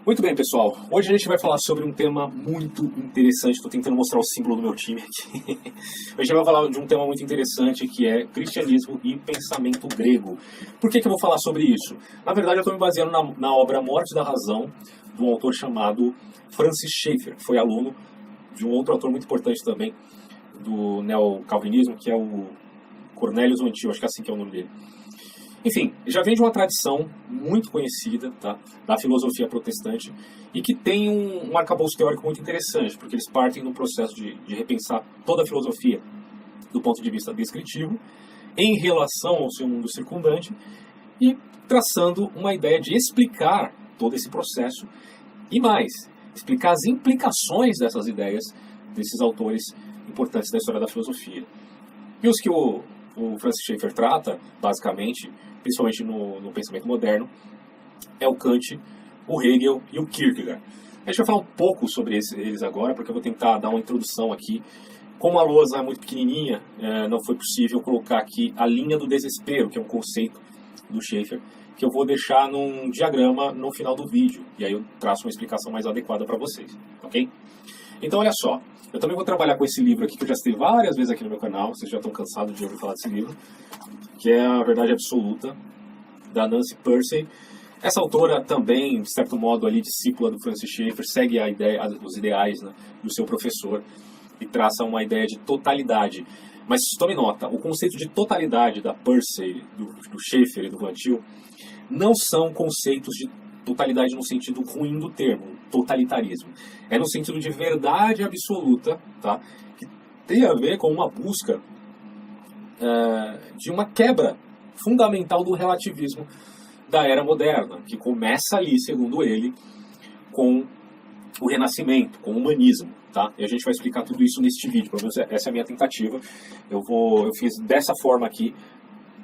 Muito bem, pessoal. Hoje a gente vai falar sobre um tema muito interessante. Estou tentando mostrar o símbolo do meu time aqui. Hoje a gente vai falar de um tema muito interessante que é cristianismo e pensamento grego. Por que eu vou falar sobre isso? Na verdade, eu estou me baseando na obra Morte da Razão, de um autor chamado Francis Schaeffer, que foi aluno de um outro autor muito importante também do neocalvinismo, que é o Cornelius Antioco, acho que é assim que é o nome dele. Enfim, já vem de uma tradição muito conhecida, tá, da filosofia protestante e que tem um arcabouço teórico muito interessante, porque eles partem no processo de repensar toda a filosofia do ponto de vista descritivo em relação ao seu mundo circundante e traçando uma ideia de explicar todo esse processo e mais, explicar as implicações dessas ideias desses autores importantes da história da filosofia. E os que o Francis Schaeffer trata, basicamente, principalmente no pensamento moderno, é o Kant, o Hegel e o Kierkegaard. A gente vai falar um pouco sobre eles agora, porque eu vou tentar dar uma introdução aqui. Como a lousa é muito pequenininha, não foi possível colocar aqui a linha do desespero, que é um conceito do Schaeffer, que eu vou deixar num diagrama no final do vídeo, e aí eu traço uma explicação mais adequada para vocês, ok? Então, olha só, eu também vou trabalhar com esse livro aqui, que eu já citei várias vezes aqui no meu canal, vocês já estão cansados de ouvir falar desse livro, que é A Verdade Absoluta, da Nancy Pearcey. Essa autora também, de certo modo, ali, discípula do Francis Schaeffer, segue os ideais, né, do seu professor e traça uma ideia de totalidade. Mas tome nota, o conceito de totalidade da Pearcey, do Schaeffer e do Van Til, não são conceitos de totalidade no sentido ruim do termo, totalitarismo. É no sentido de verdade absoluta, tá? Que tem a ver com uma busca de uma quebra fundamental do relativismo da era moderna, que começa ali, segundo ele, com o Renascimento, com o humanismo. Tá? E a gente vai explicar tudo isso neste vídeo, pelo menos essa é a minha tentativa. Eu fiz dessa forma aqui,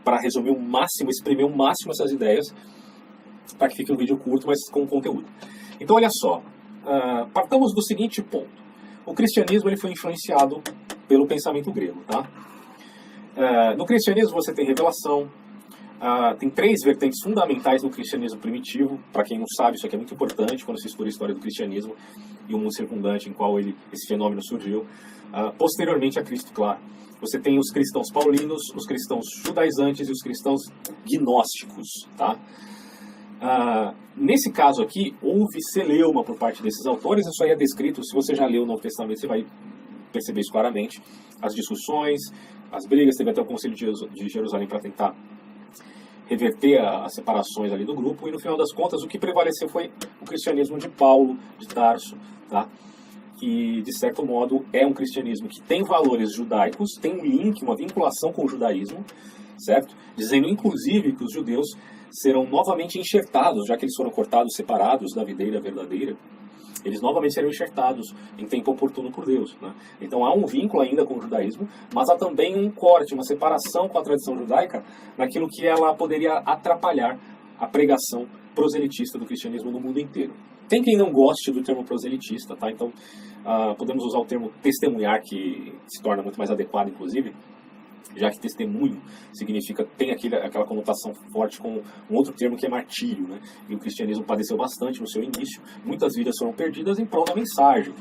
para resumir o máximo, exprimir o máximo essas ideias, para que fique um vídeo curto, mas com conteúdo. Então, olha só, partamos do seguinte ponto. O cristianismo ele foi influenciado pelo pensamento grego. Tá? No cristianismo você tem revelação, tem três vertentes fundamentais no cristianismo primitivo. Para quem não sabe, isso aqui é muito importante quando se estuda a história do cristianismo e o mundo circundante em qual esse fenômeno surgiu. Posteriormente a Cristo, claro. Você tem os cristãos paulinos, os cristãos judaizantes e os cristãos gnósticos. Tá? Nesse caso aqui, houve celeuma por parte desses autores. Isso aí é descrito, se você já leu o Novo Testamento, você vai perceber isso claramente. As discussões, as brigas, teve até o Concílio de Jerusalém para tentar reverter as separações ali do grupo, e no final das contas o que prevaleceu foi o cristianismo de Paulo, de Tarso, tá? Que de certo modo é um cristianismo que tem valores judaicos, tem um link, uma vinculação com o judaísmo, certo? Dizendo inclusive que os judeus serão novamente enxertados, já que eles foram cortados, separados da videira verdadeira, eles novamente serão enxertados em tempo oportuno por Deus. Né? Então há um vínculo ainda com o judaísmo, mas há também um corte, uma separação com a tradição judaica naquilo que ela poderia atrapalhar a pregação proselitista do cristianismo no mundo inteiro. Tem quem não goste do termo proselitista, tá? Então podemos usar o termo testemunhar, que se torna muito mais adequado, inclusive, já que testemunho tem aquela conotação forte com um outro termo que é martírio, né? E o cristianismo padeceu bastante no seu início, muitas vidas foram perdidas em prol da mensagem.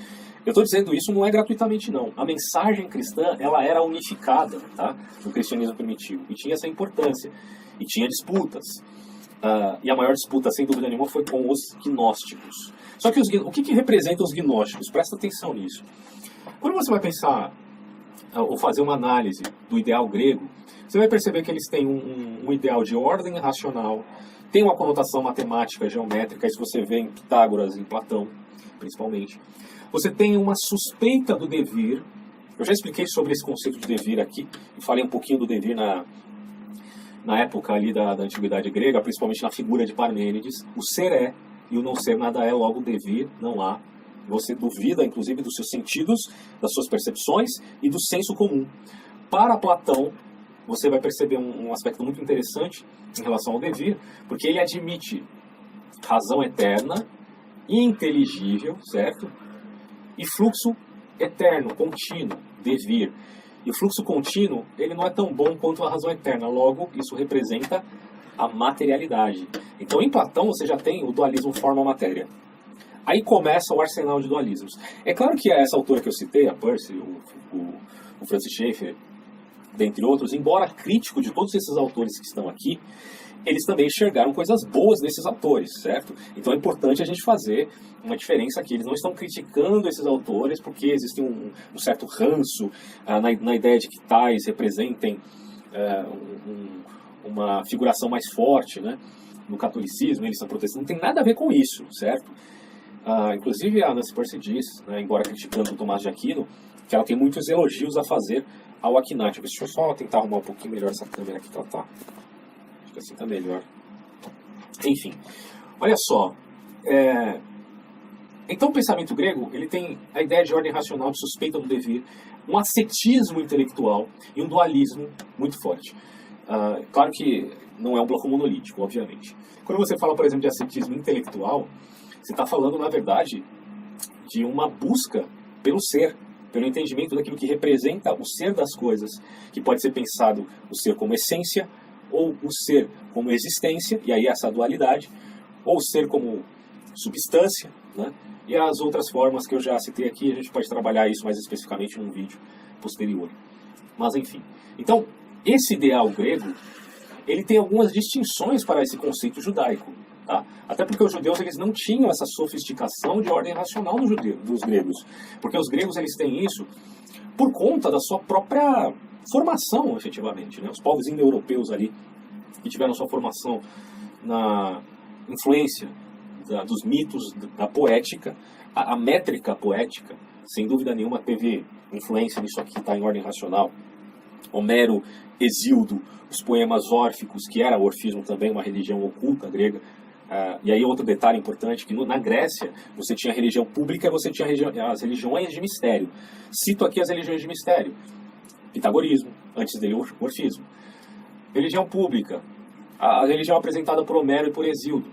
Eu estou dizendo isso não é gratuitamente, não. A mensagem cristã, ela era unificada, tá? No cristianismo primitivo, e tinha essa importância, e tinha disputas. E a maior disputa, sem dúvida nenhuma, foi com os gnósticos. Só que o que representam os gnósticos? Presta atenção nisso. Quando você vai pensar ou fazer uma análise do ideal grego, você vai perceber que eles têm um ideal de ordem racional, tem uma conotação matemática, geométrica, isso você vê em Pitágoras, em Platão, principalmente. Você tem uma suspeita do devir. Eu já expliquei sobre esse conceito de devir aqui, e falei um pouquinho do devir na época ali da antiguidade grega, principalmente na figura de Parmênides. O ser é, e o não ser nada é, logo devir, não há. Você duvida, inclusive, dos seus sentidos, das suas percepções e do senso comum. Para Platão, você vai perceber um aspecto muito interessante em relação ao devir, porque ele admite razão eterna, inteligível, certo? E fluxo eterno, contínuo, devir. E o fluxo contínuo, ele não é tão bom quanto a razão eterna. Logo, isso representa a materialidade. Então, em Platão, você já tem o dualismo forma-matéria. Aí começa o arsenal de dualismos. É claro que essa autora que eu citei, a Peirce, o Francis Schaeffer, dentre outros, embora crítico de todos esses autores que estão aqui, eles também enxergaram coisas boas nesses autores, certo? Então é importante a gente fazer uma diferença aqui. Eles não estão criticando esses autores porque existe um certo ranço na ideia de que tais representem uma figuração mais forte, né? No catolicismo, eles são protestantes. Não tem nada a ver com isso, certo? Inclusive a Nancy Peirce diz, né, embora criticando o Tomás de Aquino, que ela tem muitos elogios a fazer ao Aquinático. Deixa eu só tentar arrumar um pouquinho melhor essa câmera aqui que ela tá. Acho que assim tá melhor. Enfim, olha só. Então o pensamento grego ele tem a ideia de ordem racional, de suspeita do devir, um ascetismo intelectual e um dualismo muito forte. Claro que não é um bloco monolítico, obviamente. Quando você fala, por exemplo, de ascetismo intelectual, você está falando, na verdade, de uma busca pelo ser, pelo entendimento daquilo que representa o ser das coisas, que pode ser pensado o ser como essência, ou o ser como existência, e aí essa dualidade, ou o ser como substância, né? E as outras formas que eu já citei aqui, a gente pode trabalhar isso mais especificamente num vídeo posterior. Mas enfim. Então, esse ideal grego, ele tem algumas distinções para esse conceito judaico. Tá? Até porque os judeus eles não tinham essa sofisticação de ordem racional dos gregos. Porque os gregos eles têm isso por conta da sua própria formação, efetivamente. Né? Os povos indo-europeus ali, que tiveram sua formação na influência dos mitos, da poética, a métrica poética, sem dúvida nenhuma, teve influência nisso aqui, está em ordem racional. Homero, Hesíodo, os poemas órficos, que era o orfismo também, uma religião oculta grega. E aí outro detalhe importante, que na Grécia você tinha a religião pública e você tinha as religiões de mistério. Cito aqui as religiões de mistério. Pitagorismo, antes dele o orfismo. Religião pública, a religião apresentada por Homero e por Hesíodo.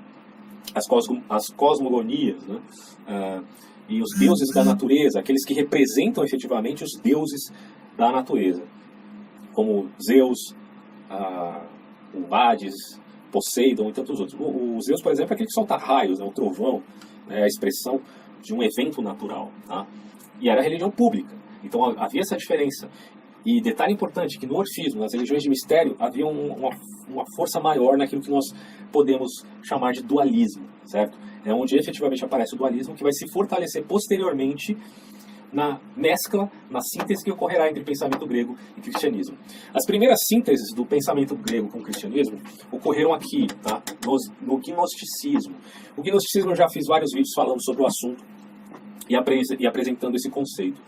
As cosmogonias, né? E os deuses da natureza, aqueles que representam efetivamente os deuses da natureza. Como Zeus, o Hades, Poseidon e tantos outros. O Zeus, por exemplo, é aquele que solta raios, né, o trovão, é a expressão de um evento natural. Tá? E era a religião pública. Então havia essa diferença. E detalhe importante, que no orfismo, nas religiões de mistério, havia uma força maior naquilo que nós podemos chamar de dualismo, certo? É onde efetivamente aparece o dualismo, que vai se fortalecer posteriormente na mescla, na síntese que ocorrerá entre pensamento grego e cristianismo. As primeiras sínteses do pensamento grego com o cristianismo ocorreram aqui, tá? No gnosticismo. O gnosticismo eu já fiz vários vídeos falando sobre o assunto e apresentando esse conceito.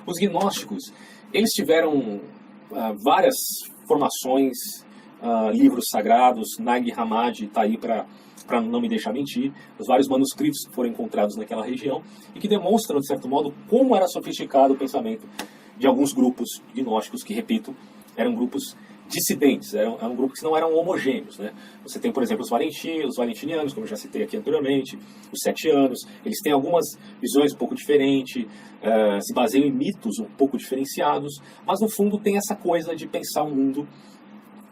Os gnósticos, eles tiveram várias formações, livros sagrados, Nag Hammadi está aí para não me deixar mentir, os vários manuscritos que foram encontrados naquela região e que demonstram, de certo modo, como era sofisticado o pensamento de alguns grupos gnósticos que, repito, eram grupos dissidentes, eram grupos que não eram homogêneos. Né? Você tem, por exemplo, os valentinianos, como eu já citei aqui anteriormente, os setianos, eles têm algumas visões um pouco diferentes, se baseiam em mitos um pouco diferenciados, mas no fundo tem essa coisa de pensar o mundo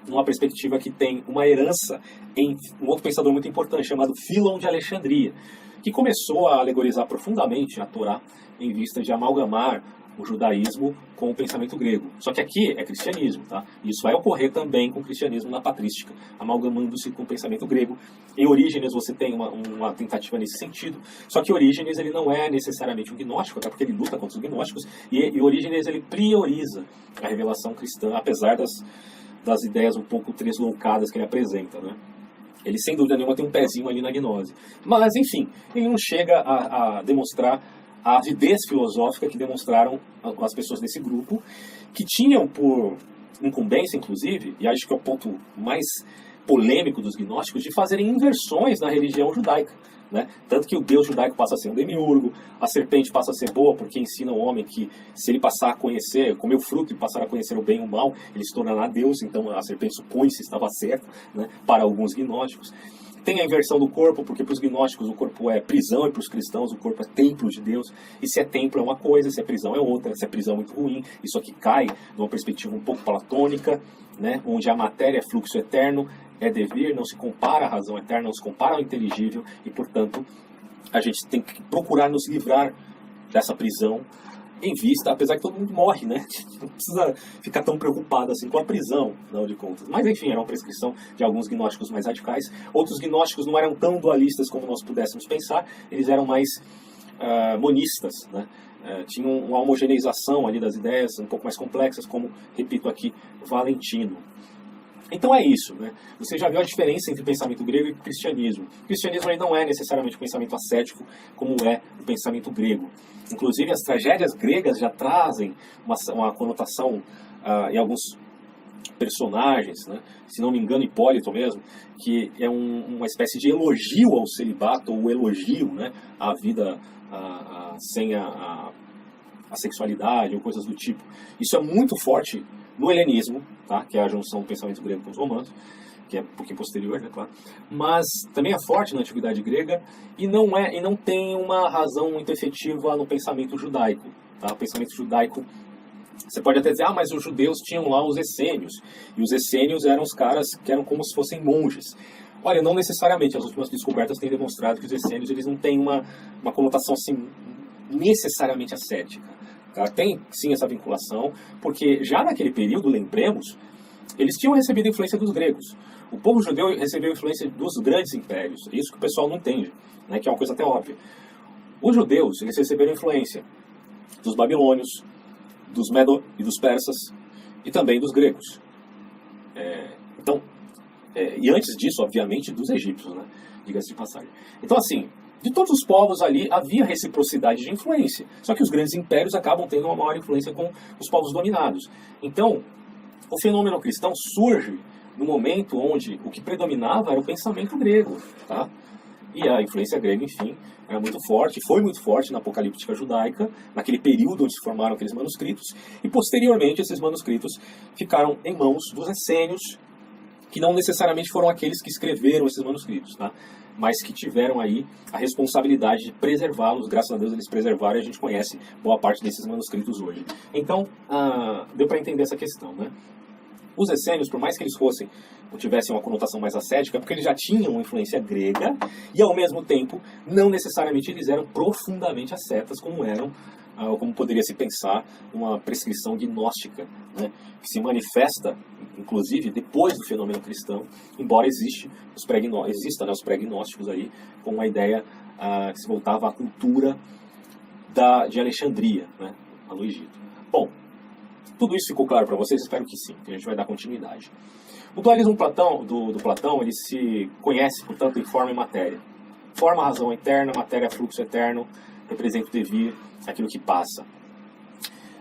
numa perspectiva que tem uma herança em um outro pensador muito importante, chamado Filon de Alexandria, que começou a alegorizar profundamente a Torá em vista de amalgamar o judaísmo com o pensamento grego. Só que aqui é cristianismo, tá? Isso vai ocorrer também com o cristianismo na patrística, amalgamando-se com o pensamento grego. Em Orígenes você tem uma tentativa nesse sentido, só que Orígenes ele não é necessariamente um gnóstico, até porque ele luta contra os gnósticos, e Orígenes ele prioriza a revelação cristã, apesar das ideias um pouco tresloucadas que ele apresenta, né? Ele, sem dúvida nenhuma, tem um pezinho ali na gnose. Mas, enfim, ele não chega a demonstrar a avidez filosófica que demonstraram as pessoas desse grupo, que tinham por incumbência, inclusive, e acho que é o ponto mais polêmico dos gnósticos, de fazerem inversões na religião judaica. Né? Tanto que o deus judaico passa a ser um demiurgo, a serpente passa a ser boa porque ensina o homem que se ele passar a conhecer, comer o fruto e passar a conhecer o bem e o mal, ele se tornará Deus, então a serpente supõe-se estava certa, né? Para alguns gnósticos. Tem a inversão do corpo, porque para os gnósticos o corpo é prisão e para os cristãos o corpo é templo de Deus. E se é templo é uma coisa, se é prisão é outra. Se é prisão é muito ruim, isso aqui cai numa perspectiva um pouco platônica, né? Onde a matéria é fluxo eterno, é devir, não se compara à razão eterna, não se compara ao inteligível e, portanto, a gente tem que procurar nos livrar dessa prisão em vista, apesar que todo mundo morre, né? Não precisa ficar tão preocupado assim com a prisão, afinal de contas. Mas enfim, era uma prescrição de alguns gnósticos mais radicais. Outros gnósticos não eram tão dualistas como nós pudéssemos pensar, eles eram mais monistas, né? Tinham uma homogeneização ali das ideias um pouco mais complexas, como, repito aqui, Valentino. Então é isso, né? Você já viu a diferença entre pensamento grego e cristianismo. O cristianismo aí não é necessariamente um pensamento ascético como é o pensamento grego. Inclusive as tragédias gregas já trazem uma conotação em alguns personagens, né? Se não me engano, Hipólito mesmo, que é uma espécie de elogio ao celibato, ou elogio, né, à vida sem a sexualidade, ou coisas do tipo. Isso é muito forte no helenismo, tá? Que é a junção do pensamento grego com os romanos, que é um pouquinho posterior, né, claro. Mas também é forte na antiguidade grega e não tem uma razão muito efetiva no pensamento judaico. Tá? O pensamento judaico, você pode até dizer, mas os judeus tinham lá os essênios, e os essênios eram os caras que eram como se fossem monges. Olha, não necessariamente, as últimas descobertas têm demonstrado que os essênios eles não têm uma conotação assim, necessariamente ascética. Tá? Tem sim essa vinculação, porque já naquele período, lembremos, eles tinham recebido a influência dos gregos. O povo judeu recebeu a influência dos grandes impérios. É isso que o pessoal não entende, né? Que é uma coisa até óbvia. Os judeus eles receberam influência dos babilônios, dos medo e dos persas, e também dos gregos. E antes disso, obviamente, dos egípcios, né? Diga-se de passagem. Então, assim, de todos os povos ali havia reciprocidade de influência. Só que os grandes impérios acabam tendo uma maior influência com os povos dominados. Então, o fenômeno cristão surge no momento onde o que predominava era o pensamento grego, tá? E a influência grega, enfim, era muito forte, foi muito forte na apocalíptica judaica, naquele período onde se formaram aqueles manuscritos, e posteriormente esses manuscritos ficaram em mãos dos essênios, que não necessariamente foram aqueles que escreveram esses manuscritos, tá? Mas que tiveram aí a responsabilidade de preservá-los. Graças a Deus eles preservaram e a gente conhece boa parte desses manuscritos hoje. Então, deu para entender essa questão, né? Os essênios, por mais que eles fossem ou tivessem uma conotação mais ascética, porque eles já tinham uma influência grega e, ao mesmo tempo, não necessariamente eles eram profundamente ascetas, como eram, ou como poderia se pensar, uma prescrição gnóstica, né, que se manifesta, inclusive, depois do fenômeno cristão, embora existam os pré-gnósticos aí, com uma ideia que se voltava à cultura de Alexandria, né, lá no Egito. Bom, tudo isso ficou claro para vocês? Espero que sim, que a gente vai dar continuidade. O dualismo do Platão, ele se conhece, portanto, em forma e matéria. Forma, razão eterna, matéria, fluxo eterno, representa o devir, aquilo que passa.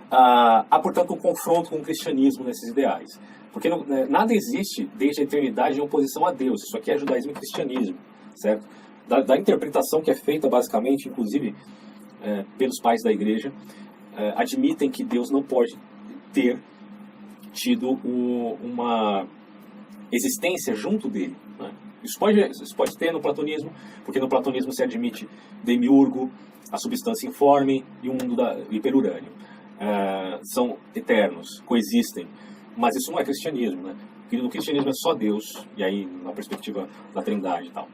Há, portanto, um confronto com o cristianismo nesses ideais. Porque nada existe desde a eternidade em oposição a Deus. Isso aqui é judaísmo e cristianismo, certo? Da interpretação que é feita, basicamente, inclusive, pelos pais da igreja, admitem que Deus não pode ter tido uma existência junto dele, né? Isso pode ter no platonismo, porque no platonismo se admite demiurgo, a substância informe e o mundo hiperurânio. São eternos, coexistem, mas isso não é cristianismo, né? Porque no cristianismo é só Deus, e aí na perspectiva da trindade e tal.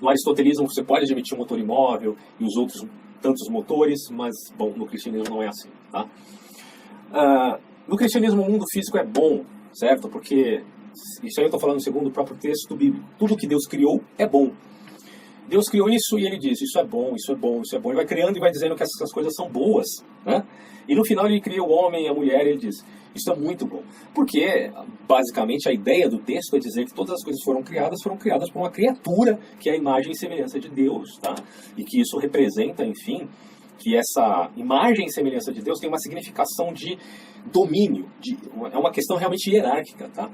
No aristotelismo você pode admitir um motor imóvel e os outros tantos motores, mas bom, no cristianismo não é assim, tá? No cristianismo o mundo físico é bom, certo? Porque, isso aí eu estou falando segundo o próprio texto bíblico, tudo que Deus criou é bom. Deus criou isso e ele diz, isso é bom, isso é bom, isso é bom. Ele vai criando e vai dizendo que essas coisas são boas, né? E no final ele cria o homem e a mulher e ele diz, isso é muito bom. Porque, basicamente, a ideia do texto é dizer que todas as coisas foram criadas por uma criatura que é a imagem e semelhança de Deus, tá? E que isso representa, enfim, que essa imagem e semelhança de Deus tem uma significação de domínio, é uma questão realmente hierárquica, tá?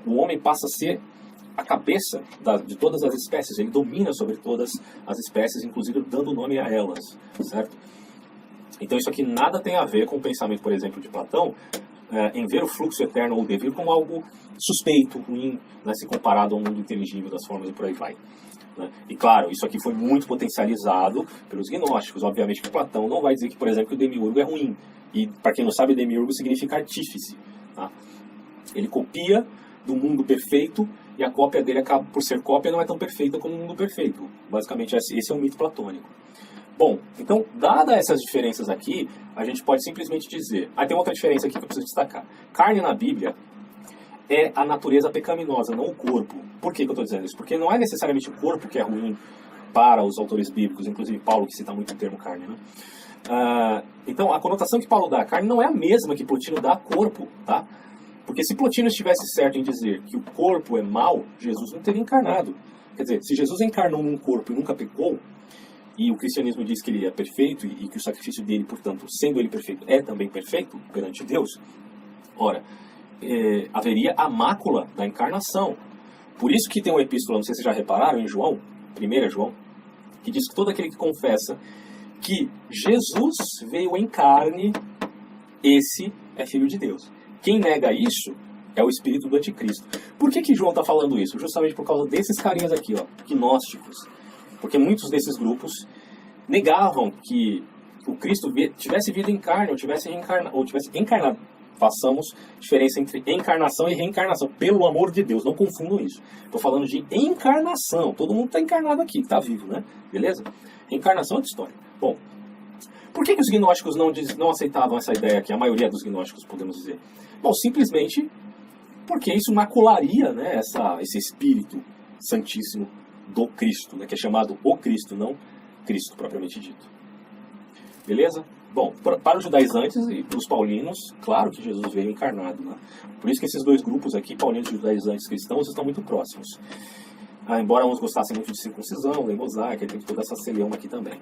O homem passa a ser a cabeça de todas as espécies, ele domina sobre todas as espécies, inclusive dando nome a elas, certo? Então isso aqui nada tem a ver com o pensamento, por exemplo, de Platão, em ver o fluxo eterno ou o devir como algo suspeito, ruim, né, se comparado ao mundo inteligível das formas e por aí vai. Né? E claro, isso aqui foi muito potencializado pelos gnósticos. Obviamente que Platão não vai dizer que, por exemplo, que o demiurgo é ruim. E, para quem não sabe, demiurgo significa artífice. Tá? Ele copia do mundo perfeito e a cópia dele, acaba por ser cópia, não é tão perfeita como o mundo perfeito. Basicamente, esse é um mito platônico. Bom, então, dadas essas diferenças aqui, a gente pode simplesmente dizer... tem outra diferença aqui que eu preciso destacar. Carne na Bíblia é a natureza pecaminosa, não o corpo. Por que eu estou dizendo isso? Porque não é necessariamente o corpo que é ruim para os autores bíblicos, inclusive Paulo, que cita muito o termo carne, né? Então, a conotação que Paulo dá à carne não é a mesma que Plotino dá a corpo, tá? Porque se Plotino estivesse certo em dizer que o corpo é mau, Jesus não teria encarnado. Quer dizer, se Jesus encarnou num corpo e nunca pecou, e o cristianismo diz que ele é perfeito e que o sacrifício dele, portanto, sendo ele perfeito, é também perfeito perante Deus, ora, haveria a mácula da encarnação. Por isso que tem uma epístola, não sei se vocês já repararam, em João, 1 João, que diz que todo aquele que confessa que Jesus veio em carne, esse é filho de Deus. Quem nega isso é o espírito do anticristo. Por que João está falando isso? Justamente por causa desses carinhas aqui, ó, gnósticos. Porque muitos desses grupos negavam que o Cristo tivesse vindo em carne ou tivesse encarnado. Façamos diferença entre encarnação e reencarnação. Pelo amor de Deus, não confundam isso. Estou falando de encarnação. Todo mundo está encarnado aqui, está vivo, né? Beleza? Reencarnação é outra história. Bom, por que os gnósticos não aceitavam essa ideia aqui? A maioria dos gnósticos, podemos dizer. Bom, simplesmente porque isso macularia, né, esse espírito santíssimo do Cristo, né, que é chamado o Cristo, não Cristo propriamente dito. Beleza? Bom, para os judaizantes e para os paulinos, claro que Jesus veio encarnado, né? Por isso que esses dois grupos aqui, paulinos e judaizantes cristãos, estão muito próximos. Embora uns gostassem muito de circuncisão, lei mosaica, tem toda essa celeuma aqui também.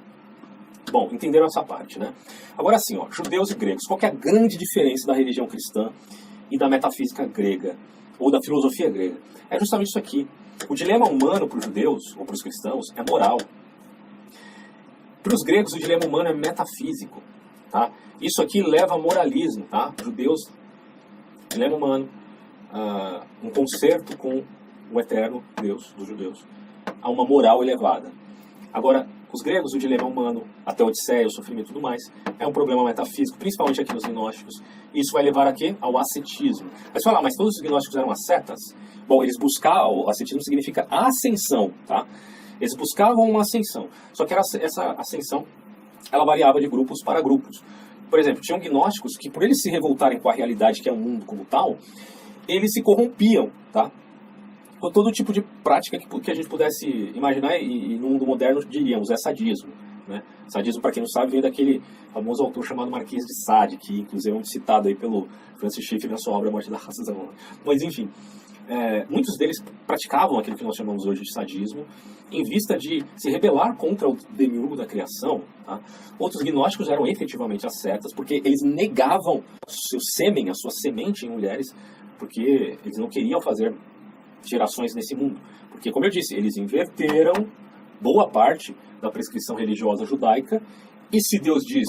Bom, entenderam essa parte, né? Agora sim, ó, judeus e gregos, qual que é a grande diferença da religião cristã e da metafísica grega, ou da filosofia grega? É justamente isso aqui. O dilema humano para os judeus, ou para os cristãos, é moral. Para os gregos, o dilema humano é metafísico. Tá? Isso aqui leva a moralismo. Tá? Judeus, dilema humano, um concerto com o eterno Deus dos judeus. Há uma moral elevada. Agora, os gregos, o dilema humano, até a Odisseia, o sofrimento e tudo mais, é um problema metafísico, principalmente aqui nos gnósticos. Isso vai levar a quê? Ao ascetismo. Mas falar, mas todos os gnósticos eram ascetas? Bom, eles buscavam, o ascetismo significa ascensão, tá? Eles buscavam uma ascensão. Só que essa ascensão, ela variava de grupos para grupos. Por exemplo, tinham gnósticos que, por eles se revoltarem com a realidade que é o mundo como tal, eles se corrompiam, tá? Com todo tipo de prática que a gente pudesse imaginar, e no mundo moderno diríamos, é sadismo. Né? Sadismo, para quem não sabe, vem daquele famoso autor chamado Marquês de Sade, que inclusive é muito citado aí pelo Francis Schaeffer na sua obra A Morte da Raça Humana. Mas enfim, muitos deles praticavam aquilo que nós chamamos hoje de sadismo, em vista de se rebelar contra o demiurgo da criação. Tá? Outros gnósticos eram efetivamente ascetas, porque eles negavam seu sêmen, a sua semente em mulheres, porque eles não queriam fazer gerações nesse mundo. Porque, como eu disse, eles inverteram boa parte da prescrição religiosa judaica, e se Deus diz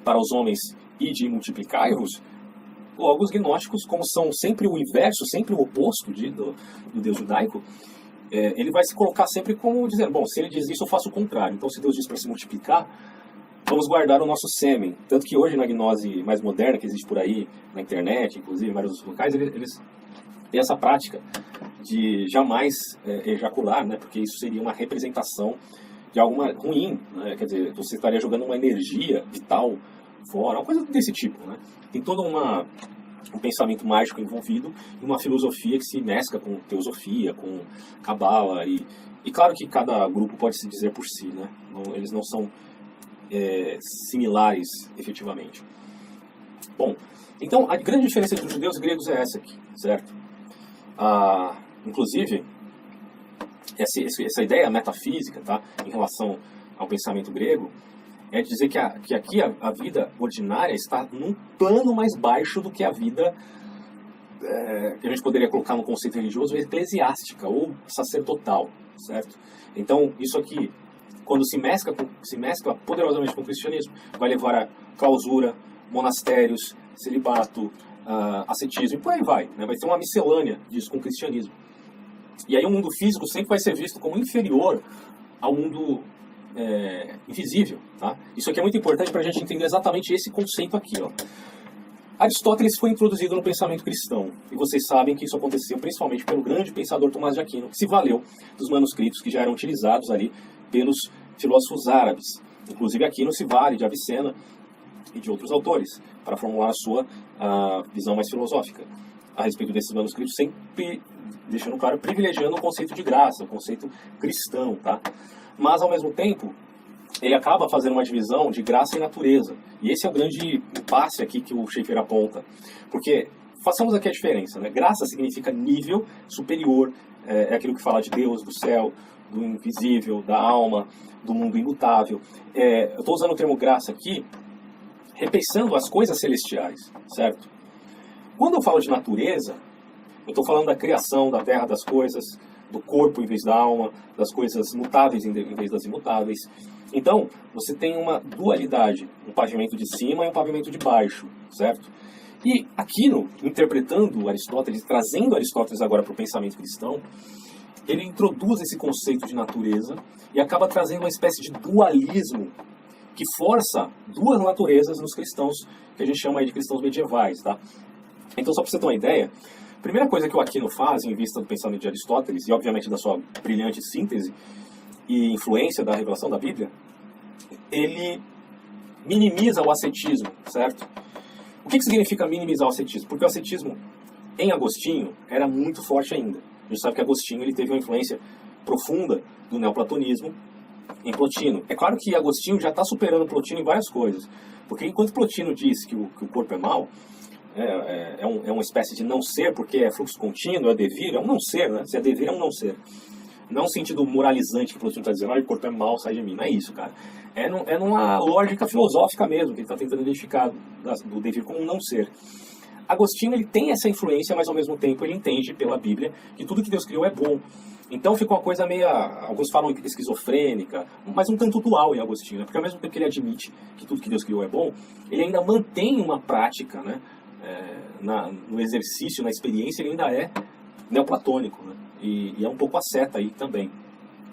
para os homens, ide e multiplicai-vos, logo os gnósticos, como são sempre o inverso, sempre o oposto do Deus judaico, ele vai se colocar sempre como dizendo, bom, se ele diz isso, eu faço o contrário. Então, se Deus diz para se multiplicar, vamos guardar o nosso sêmen. Tanto que hoje, na gnose mais moderna, que existe por aí, na internet, inclusive em vários locais, eles têm essa prática de jamais ejacular, né? Porque isso seria uma representação de algo ruim, né? Quer dizer, você estaria jogando uma energia vital fora, uma coisa desse tipo, né? Tem todo um pensamento mágico envolvido e uma filosofia que se mescla com teosofia, com cabala, e claro que cada grupo pode se dizer por si, né? Eles não são similares efetivamente. Bom, então a grande diferença entre os judeus e gregos é essa aqui, certo? Inclusive, essa ideia metafísica, tá, em relação ao pensamento grego, é dizer que aqui a vida ordinária está num plano mais baixo do que a vida que a gente poderia colocar no conceito religioso eclesiástica ou sacerdotal, certo? Então, isso aqui, quando se mescla poderosamente com o cristianismo, vai levar a clausura, monastérios, celibato, ascetismo, e por aí vai, né? Vai ter uma miscelânea disso com o cristianismo. E aí o mundo físico sempre vai ser visto como inferior ao mundo invisível. Tá? Isso aqui é muito importante para a gente entender exatamente esse conceito aqui. Ó. Aristóteles foi introduzido no pensamento cristão, e vocês sabem que isso aconteceu principalmente pelo grande pensador Tomás de Aquino, que se valeu dos manuscritos que já eram utilizados ali pelos filósofos árabes. Inclusive Aquino se vale de Avicena e de outros autores para formular a sua visão mais filosófica a respeito desses manuscritos, sempre deixando claro, privilegiando o conceito de graça, o conceito cristão, tá? Mas, ao mesmo tempo, ele acaba fazendo uma divisão de graça e natureza. E esse é o grande impasse aqui que o Schaeffer aponta. Porque, façamos aqui a diferença, né? Graça significa nível superior, é aquilo que fala de Deus, do céu, do invisível, da alma, do mundo imutável. Eu estou usando o termo graça aqui, repensando as coisas celestiais, certo? Quando eu falo de natureza, eu estou falando da criação da terra, das coisas, do corpo em vez da alma, das coisas mutáveis em vez das imutáveis. Então, você tem uma dualidade, um pavimento de cima e um pavimento de baixo, certo? E Aquino, interpretando Aristóteles, trazendo Aristóteles agora para o pensamento cristão, ele introduz esse conceito de natureza e acaba trazendo uma espécie de dualismo que força duas naturezas nos cristãos, que a gente chama aí de cristãos medievais, tá? Então, só para você ter uma ideia, a primeira coisa que o Aquino faz, em vista do pensamento de Aristóteles, e obviamente da sua brilhante síntese e influência da revelação da Bíblia, ele minimiza o ascetismo, certo? O que significa minimizar o ascetismo? Porque o ascetismo, em Agostinho, era muito forte ainda. A gente sabe que Agostinho ele teve uma influência profunda do neoplatonismo em Plotino. É claro que Agostinho já está superando Plotino em várias coisas, porque enquanto Plotino diz que o corpo é mau, é uma espécie de não ser, porque é fluxo contínuo, é devir, é um não ser, né? Se é devir, é um não ser. Não é um sentido moralizante que o Plotino está dizendo, o corpo é mau, sai de mim. Não é isso, cara. É numa lógica filosófica mesmo, que ele está tentando identificar do devir como um não ser. Agostinho ele tem essa influência, mas ao mesmo tempo ele entende pela Bíblia que tudo que Deus criou é bom. Então fica uma coisa meio, alguns falam esquizofrênica, mas um tanto dual em Agostinho, né? Porque ao mesmo tempo que ele admite que tudo que Deus criou é bom, ele ainda mantém uma prática, né? No exercício, na experiência, ele ainda é neoplatônico, né? E é um pouco asceta aí também.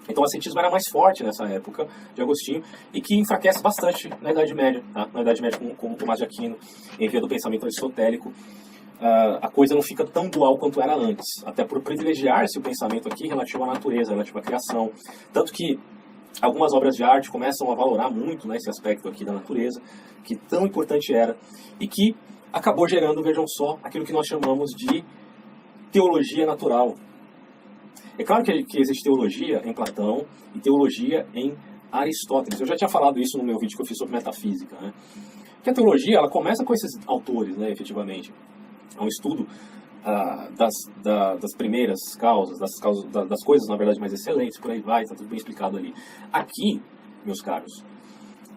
Então o ascetismo era mais forte nessa época de Agostinho e que enfraquece bastante na Idade Média, tá? Na Idade Média com Tomás de Aquino, em via do pensamento aristotélico, a coisa não fica tão dual quanto era antes, até por privilegiar-se o pensamento aqui relativo à natureza, relativo à criação. Tanto que algumas obras de arte começam a valorar muito, né, esse aspecto aqui da natureza, que tão importante era, e que acabou gerando, vejam só, aquilo que nós chamamos de teologia natural. É claro que existe teologia em Platão e teologia em Aristóteles. Eu já tinha falado isso no meu vídeo que eu fiz sobre metafísica, né? Que a teologia, ela começa com esses autores, né, efetivamente. É um estudo das primeiras causas, das coisas, na verdade, mais excelentes, por aí vai, está tudo bem explicado ali. Aqui, meus caros,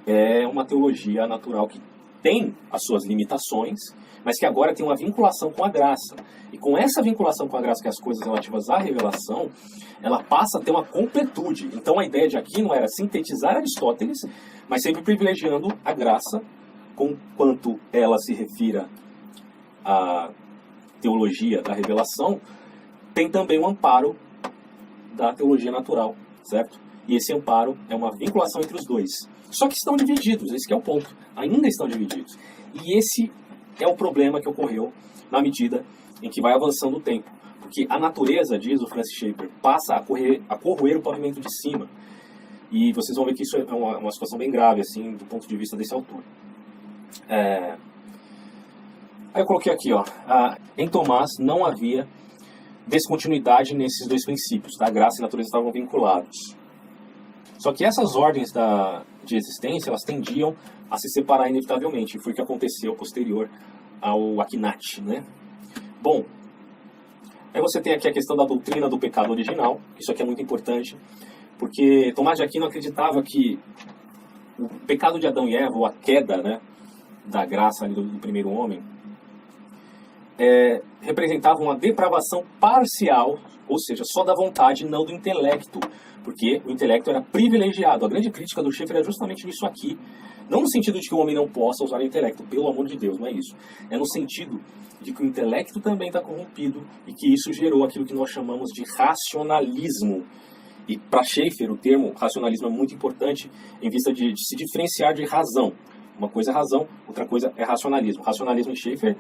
é uma teologia natural que tem as suas limitações, mas que agora tem uma vinculação com a graça. E com essa vinculação com a graça, que é as coisas relativas à revelação, ela passa a ter uma completude. Então a ideia de Aquino era sintetizar Aristóteles, mas sempre privilegiando a graça, com quanto ela se refira à teologia da revelação, tem também um amparo da teologia natural, certo? E esse amparo é uma vinculação entre os dois. Só que estão divididos, esse que é o ponto. Ainda estão divididos. E esse é o problema que ocorreu na medida em que vai avançando o tempo. Porque a natureza, diz o Francis Schaeffer, passa a corroer o pavimento de cima. E vocês vão ver que isso é uma situação bem grave, assim, do ponto de vista desse autor. Aí eu coloquei aqui, ó, em Tomás não havia descontinuidade nesses dois princípios, tá? Graça e natureza estavam vinculados. Só que essas ordens de existência, elas tendiam a se separar inevitavelmente, e foi o que aconteceu posterior ao Akinati, né? Bom, aí você tem aqui a questão da doutrina do pecado original, isso aqui é muito importante, porque Tomás de Aquino acreditava que o pecado de Adão e Eva, ou a queda, né, da graça ali do primeiro homem, representava uma depravação parcial, ou seja, só da vontade, não do intelecto, porque o intelecto era privilegiado. A grande crítica do Schaeffer é justamente isso aqui. Não no sentido de que o homem não possa usar o intelecto, pelo amor de Deus, não é isso. É no sentido de que o intelecto também está corrompido e que isso gerou aquilo que nós chamamos de racionalismo. E para Schaeffer o termo racionalismo é muito importante em vista de se diferenciar de razão. Uma coisa é razão, outra coisa é racionalismo. Racionalismo em Schaeffer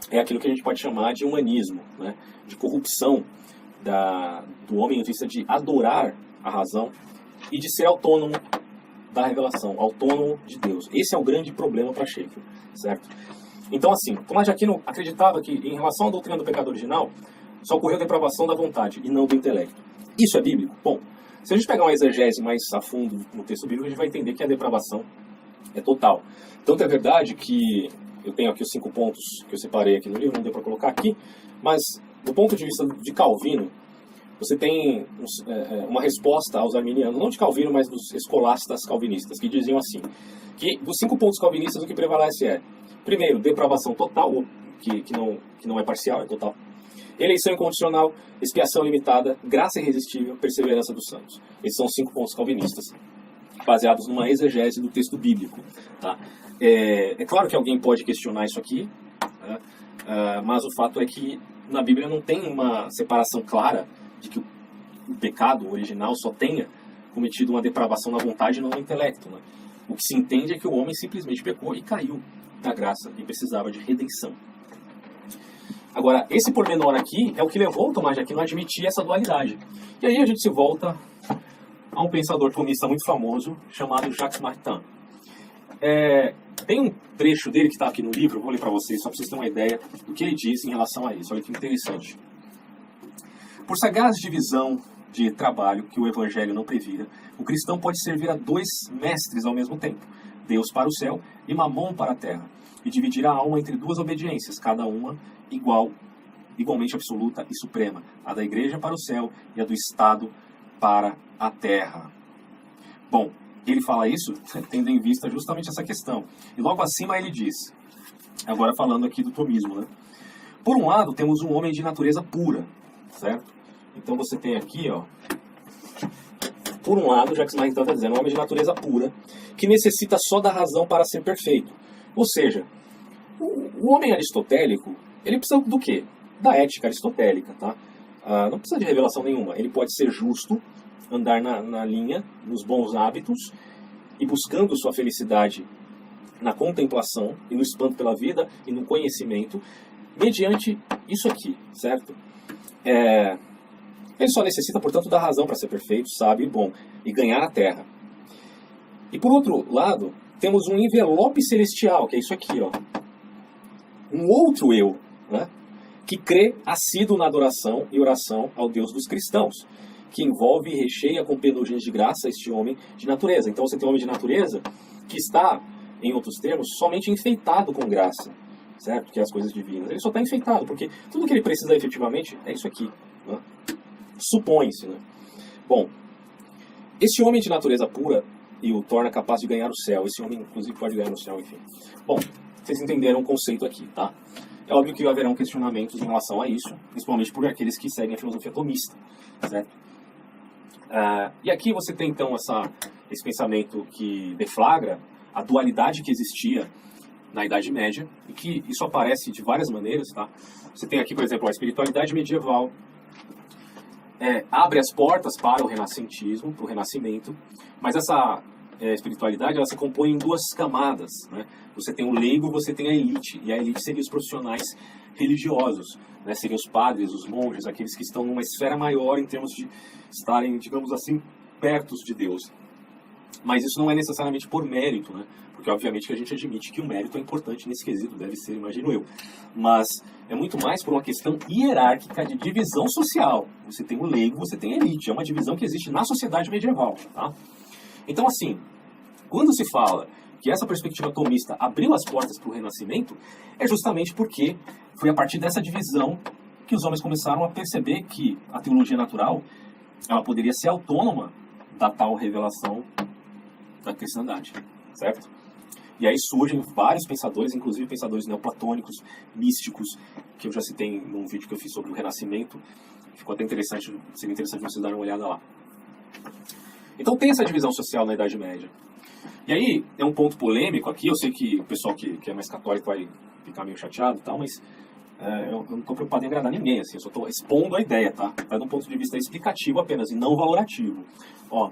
é aquilo que a gente pode chamar de humanismo, né? De corrupção do homem em vista de adorar a razão e de ser autônomo da revelação, autônomo de Deus. Esse é o grande problema para Schaeffer, certo? Então, assim, Tomás de Aquino acreditava que, em relação à doutrina do pecado original, só ocorreu depravação da vontade e não do intelecto. Isso é bíblico? Bom, se a gente pegar uma exegese mais a fundo no texto bíblico, a gente vai entender que a depravação é total. Tanto é verdade que eu tenho aqui os 5 pontos que eu separei aqui no livro, não deu para colocar aqui, mas do ponto de vista de Calvino, você tem uma resposta aos arminianos, não de Calvino, mas dos escolastas calvinistas, que diziam assim, que dos 5 pontos calvinistas o que prevalece é, primeiro, depravação total, que não é parcial, é total. Eleição incondicional, expiação limitada, graça irresistível, perseverança dos santos. Esses são 5 pontos calvinistas, baseados numa exegese do texto bíblico. Tá? É claro que alguém pode questionar isso aqui, né? Mas o fato é que na Bíblia não tem uma separação clara de que o pecado original só tenha cometido uma depravação na vontade e não no intelecto. Né? O que se entende é que o homem simplesmente pecou e caiu da graça e precisava de redenção. Agora, esse pormenor aqui é o que levou o Tomás de Aquino a admitir essa dualidade. E aí a gente se volta a um pensador tomista muito famoso chamado Jacques Maritain. Tem um trecho dele que está aqui no livro, vou ler para vocês, só para vocês terem uma ideia do que ele diz em relação a isso. Olha que interessante. Por sagaz divisão de trabalho que o Evangelho não previra, o cristão pode servir a 2 mestres ao mesmo tempo, Deus para o céu e Mamon para a terra, e dividir a alma entre 2 obediências, cada uma igualmente absoluta e suprema, a da igreja para o céu e a do Estado para a terra. Bom, ele fala isso tendo em vista justamente essa questão. E logo acima ele diz, agora falando aqui do tomismo, né? Por um lado, temos um homem de natureza pura, certo? Então você tem aqui, ó, por um lado, Jacques Maritain está dizendo, um homem de natureza pura, que necessita só da razão para ser perfeito. Ou seja, o homem aristotélico, ele precisa do quê? Da ética aristotélica, tá? Não precisa de revelação nenhuma. Ele pode ser justo, andar na linha, nos bons hábitos, e buscando sua felicidade na contemplação, e no espanto pela vida, e no conhecimento, mediante isso aqui, certo? Ele só necessita, portanto, da razão para ser perfeito, sábio e bom, e ganhar a terra. E por outro lado, temos um envelope celestial, que é isso aqui, ó. Um outro eu, né? Que crê assíduo na adoração e oração ao Deus dos cristãos, que envolve e recheia com penugem de graça este homem de natureza. Então você tem um homem de natureza que está, em outros termos, somente enfeitado com graça, certo? Que é as coisas divinas. Ele só está enfeitado, porque tudo que ele precisa efetivamente é isso aqui, né? Supõe-se, né? Bom, esse homem de natureza pura e o torna capaz de ganhar o céu. Esse homem, inclusive, pode ganhar o céu, enfim. Bom, vocês entenderam o conceito aqui, tá? É óbvio que haverão questionamentos em relação a isso, principalmente por aqueles que seguem a filosofia tomista, certo? E aqui você tem, então, esse pensamento que deflagra a dualidade que existia na Idade Média, e que isso aparece de várias maneiras, tá? Você tem aqui, por exemplo, a espiritualidade medieval, abre as portas para o renascentismo, para o renascimento, mas essa espiritualidade ela se compõe em 2 camadas, né? Você tem o leigo, você tem a elite, e a elite seria os profissionais religiosos, né? Seriam os padres, os monges, aqueles que estão numa esfera maior em termos de estarem, digamos assim, perto de Deus. Mas isso não é necessariamente por mérito, né? Porque obviamente que a gente admite que o mérito é importante nesse quesito, deve ser, imagino eu. Mas é muito mais por uma questão hierárquica de divisão social. Você tem o leigo, você tem a elite. É uma divisão que existe na sociedade medieval, tá? Então, assim, quando se fala que essa perspectiva tomista abriu as portas para o Renascimento, é justamente porque foi a partir dessa divisão que os homens começaram a perceber que a teologia natural ela poderia ser autônoma da tal revelação da cristandade, certo? E aí surgem vários pensadores, inclusive pensadores neoplatônicos, místicos, que eu já citei num vídeo que eu fiz sobre o Renascimento. Ficou até interessante, seria interessante vocês darem uma olhada lá. Então tem essa divisão social na Idade Média. E aí, é um ponto polêmico aqui, eu sei que o pessoal que é mais católico vai ficar meio chateado e tal, mas eu não estou preocupado em agradar ninguém, assim, eu só estou expondo a ideia, tá? Tá de um ponto de vista explicativo apenas, e não valorativo. Ó,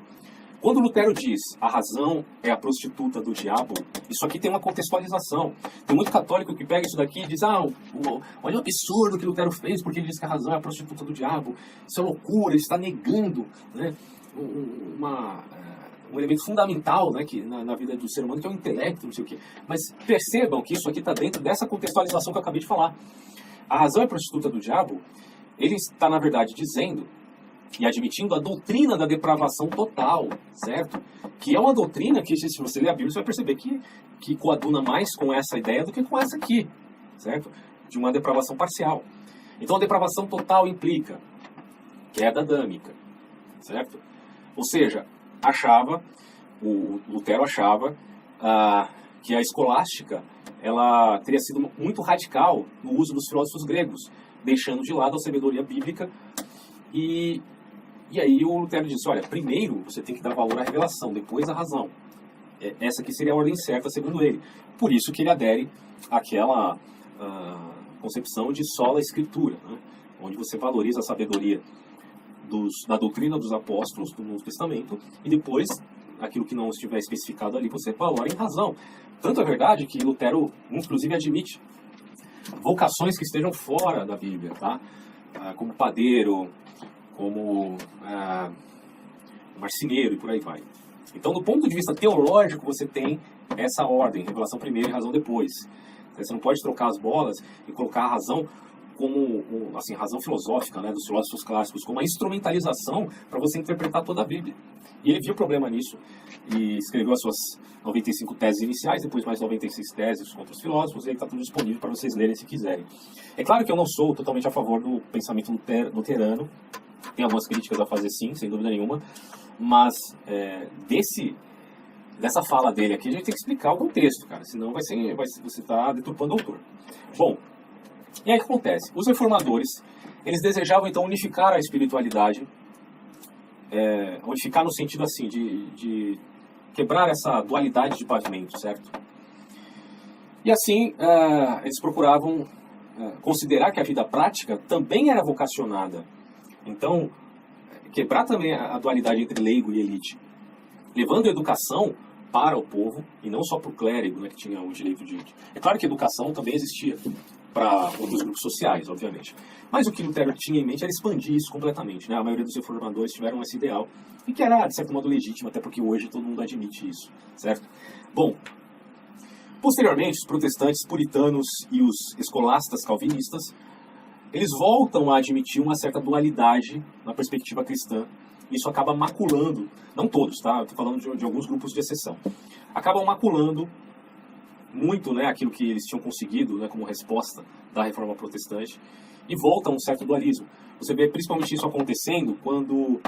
Quando Lutero diz a razão é a prostituta do diabo, isso aqui tem uma contextualização. Tem muito católico que pega isso daqui e diz, olha o absurdo que Lutero fez, porque ele diz que a razão é a prostituta do diabo. Isso é loucura, ele está negando, né, um elemento fundamental, né, que, na vida do ser humano, que é o intelecto, não sei o quê. Mas percebam que isso aqui está dentro dessa contextualização que eu acabei de falar. A razão é a prostituta do diabo, ele está, na verdade, dizendo e admitindo a doutrina da depravação total, certo? Que é uma doutrina que, se você ler a Bíblia, você vai perceber que coaduna mais com essa ideia do que com essa aqui, certo? De uma depravação parcial. Então, a depravação total implica queda adâmica, certo? Ou seja, o Lutero achava que a escolástica ela teria sido muito radical no uso dos filósofos gregos, deixando de lado a sabedoria bíblica. E aí o Lutero disse, olha, primeiro você tem que dar valor à revelação, depois à razão. Essa aqui seria a ordem certa, segundo ele. Por isso que ele adere àquela concepção de sola escritura, né? Onde você valoriza a sabedoria da doutrina dos apóstolos do Novo Testamento, e depois, aquilo que não estiver especificado ali, você valora em razão. Tanto é verdade que Lutero, inclusive, admite vocações que estejam fora da Bíblia, tá? Como padeiro, como marceneiro e por aí vai. Então, do ponto de vista teológico, você tem essa ordem, revelação primeiro e razão depois. Você não pode trocar as bolas e colocar a razão como, assim, razão filosófica, né, dos filósofos clássicos, como uma instrumentalização para você interpretar toda a Bíblia. E ele viu o problema nisso e escreveu as suas 95 teses iniciais, depois mais 96 teses contra os filósofos, e aí está tudo disponível para vocês lerem se quiserem. É claro que eu não sou totalmente a favor do pensamento luterano, tem algumas críticas a fazer sim, sem dúvida nenhuma, mas dessa fala dele aqui a gente tem que explicar o contexto, cara, senão você está deturpando o autor. Bom, e aí o que acontece? Os reformadores, eles desejavam então unificar a espiritualidade, unificar no sentido assim, de quebrar essa dualidade de pavimento, certo? E assim, eles procuravam considerar que a vida prática também era vocacionada. Então, quebrar também a dualidade entre leigo e elite, levando a educação para o povo, e não só para o clérigo, né, que tinha o direito de... É claro que a educação também existia para outros grupos sociais, obviamente. Mas o que Lutero tinha em mente era expandir isso completamente, né? A maioria dos reformadores tiveram esse ideal, e que era, de certo modo, legítimo, até porque hoje todo mundo admite isso, certo? Bom, posteriormente, os protestantes puritanos e os escolastas calvinistas, eles voltam a admitir uma certa dualidade na perspectiva cristã. Isso acaba maculando, não todos, tá? Estou falando de alguns grupos de exceção. Acabam maculando muito, né, aquilo que eles tinham conseguido, né, como resposta da reforma protestante, e volta a um certo dualismo. Você vê principalmente isso acontecendo quando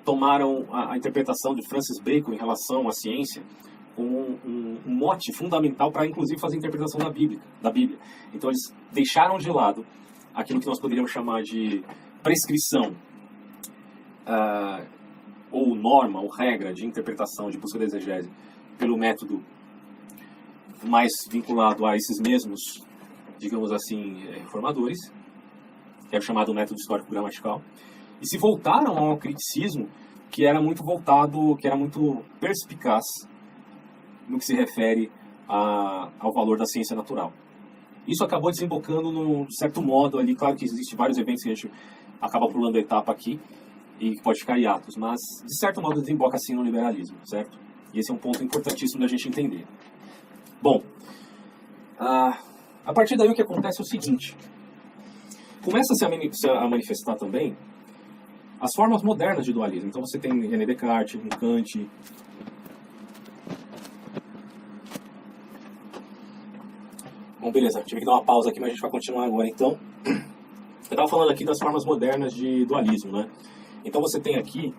tomaram a interpretação de Francis Bacon em relação à ciência com um mote fundamental para, inclusive, fazer a interpretação da Bíblia. Então, eles deixaram de lado aquilo que nós poderíamos chamar de prescrição, ou norma, ou regra de interpretação, de busca da exegese, pelo método mais vinculado a esses mesmos, digamos assim, reformadores, que era o chamado método histórico-gramatical, e se voltaram a um criticismo que era muito voltado, que era muito perspicaz no que se refere ao valor da ciência natural. Isso acabou desembocando num certo modo ali, claro que existem vários eventos que a gente acaba pulando a etapa aqui e que pode ficar hiatos, mas de certo modo desemboca assim no liberalismo, certo? E esse é um ponto importantíssimo da gente entender. Bom, a partir daí o que acontece é o seguinte: começa-se a manifestar também as formas modernas de dualismo. Então você tem René Descartes, Kant. Bom, beleza, tive que dar uma pausa aqui, mas a gente vai continuar agora. Então, eu estava falando aqui das formas modernas de dualismo, né? Então você tem aqui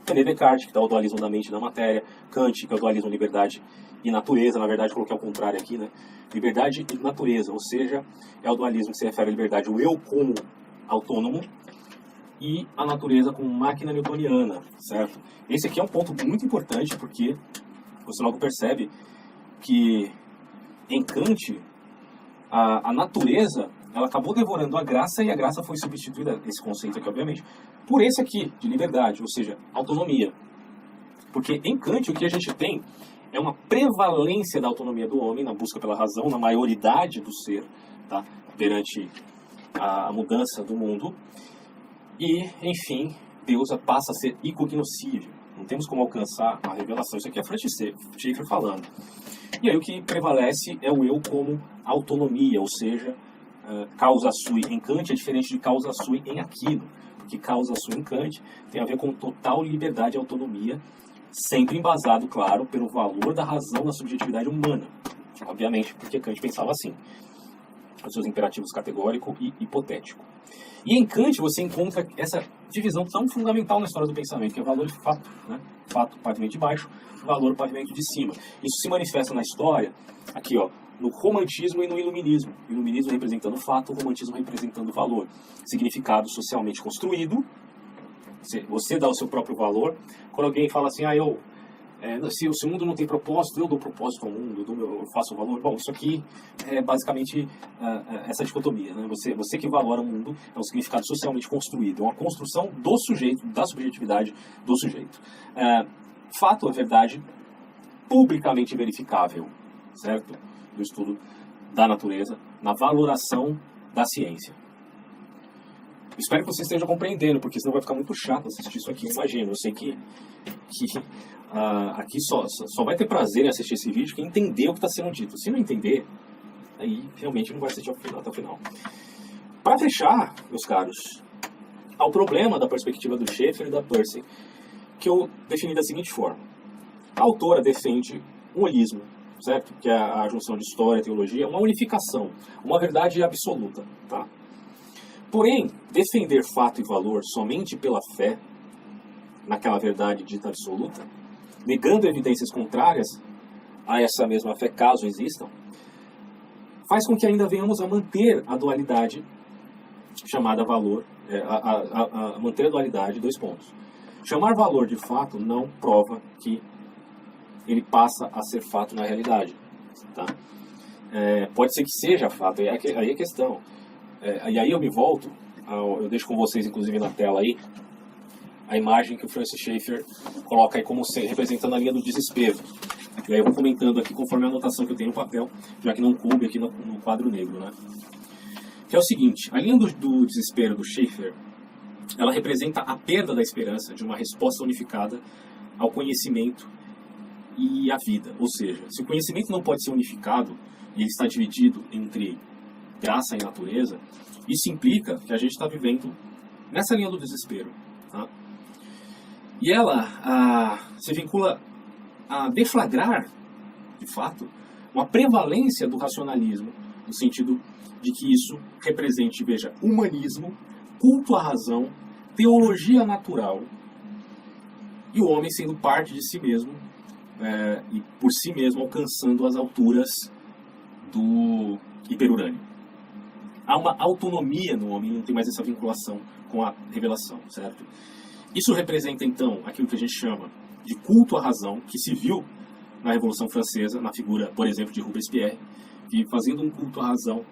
René Descartes, que dá o dualismo da mente e da matéria, Kant, que é o dualismo liberdade e natureza. Na verdade, coloquei ao contrário aqui, né? Liberdade e natureza, ou seja, é o dualismo que se refere à liberdade, o eu como autônomo, e a natureza como máquina newtoniana, certo? Esse aqui é um ponto muito importante, porque você logo percebe que em Kant a natureza ela acabou devorando a graça e a graça foi substituída, esse conceito aqui, obviamente, por esse aqui, de liberdade, ou seja, autonomia. Porque em Kant o que a gente tem é uma prevalência da autonomia do homem na busca pela razão, na maioridade do ser, tá? Perante a mudança do mundo. E, enfim, Deus passa a ser incognoscível. Não temos como alcançar a revelação. Isso aqui é Francis Schaeffer falando. E aí o que prevalece é o eu como autonomia, ou seja, causa sui em Kant é diferente de causa sui em Aquino. Porque causa sui em Kant tem a ver com total liberdade e autonomia, sempre embasado, claro, pelo valor da razão na subjetividade humana. Obviamente, porque Kant pensava assim, os seus imperativos categórico e hipotético. E em Kant você encontra essa divisão tão fundamental na história do pensamento, que é valor e fato, né? Fato, pavimento de baixo, valor, pavimento de cima. Isso se manifesta na história, aqui ó, no romantismo e no iluminismo. O iluminismo representando o fato, o romantismo representando o valor. Significado socialmente construído, você dá o seu próprio valor. Quando alguém fala assim, se o mundo não tem propósito, eu dou propósito ao mundo, eu faço o valor. Bom, isso aqui é basicamente essa dicotomia, né? Você que valora o mundo é um significado socialmente construído, é uma construção do sujeito, da subjetividade do sujeito. Fato é verdade publicamente verificável, certo? Do estudo da natureza, na valoração da ciência. Espero que você esteja compreendendo, porque senão vai ficar muito chato assistir isso aqui. Imagina, eu sei que aqui só vai ter prazer em assistir esse vídeo quem entender o que está sendo dito. Se não entender, aí realmente não vai assistir até o final. Para fechar, meus caros, ao problema da perspectiva do Schaeffer e da Peirce, que eu defini da seguinte forma. A autora defende um holismo, certo? Que é a junção de história e teologia, uma unificação, uma verdade absoluta, tá? Porém, defender fato e valor somente pela fé naquela verdade dita absoluta, negando evidências contrárias a essa mesma fé, caso existam, faz com que ainda venhamos a manter a dualidade chamada valor, a manter a dualidade, dois pontos. Chamar valor de fato não prova que ele passa a ser fato na realidade, tá? Pode ser que seja fato, aí é questão. E aí eu me volto, eu deixo com vocês inclusive na tela aí, a imagem que o Francis Schaeffer coloca aí como representando a linha do desespero. E aí eu vou comentando aqui conforme a anotação que eu tenho no papel, já que não coube aqui no quadro negro, né? Que é o seguinte, a linha do desespero do Schaeffer, ela representa a perda da esperança de uma resposta unificada ao conhecimento e à vida. Ou seja, se o conhecimento não pode ser unificado, e ele está dividido entre graça e natureza, isso implica que a gente está vivendo nessa linha do desespero, tá? E ela se vincula a deflagrar, de fato, uma prevalência do racionalismo, no sentido de que isso represente, veja, humanismo, culto à razão, teologia natural, e o homem sendo parte de si mesmo, e por si mesmo alcançando as alturas do hiperurânio. Há uma autonomia no homem, não tem mais essa vinculação com a revelação, certo? Isso representa, então, aquilo que a gente chama de culto à razão, que se viu na Revolução Francesa, na figura, por exemplo, de Robespierre, que fazendo um culto à razão,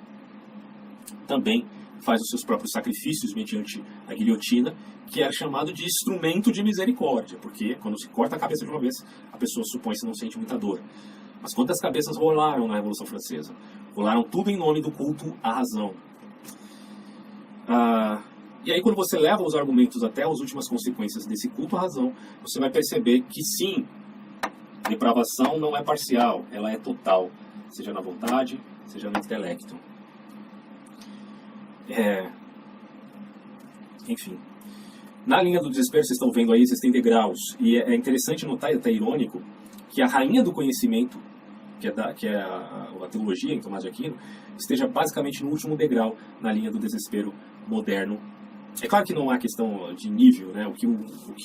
também faz os seus próprios sacrifícios mediante a guilhotina, que era chamado de instrumento de misericórdia, porque quando se corta a cabeça de uma vez, a pessoa supõe-se não sente muita dor. Mas quantas cabeças rolaram na Revolução Francesa? Rolaram tudo em nome do culto à razão. E aí quando você leva os argumentos até as últimas consequências desse culto à razão, você vai perceber que sim, depravação não é parcial, ela é total, seja na vontade, seja no intelecto. Enfim, na linha do desespero, vocês estão vendo aí, existem degraus, e é interessante notar, e até irônico, que a rainha do conhecimento, que é a teologia em Tomás de Aquino, esteja basicamente no último degrau na linha do desespero moderno. É claro que não há questão de nível, né? O que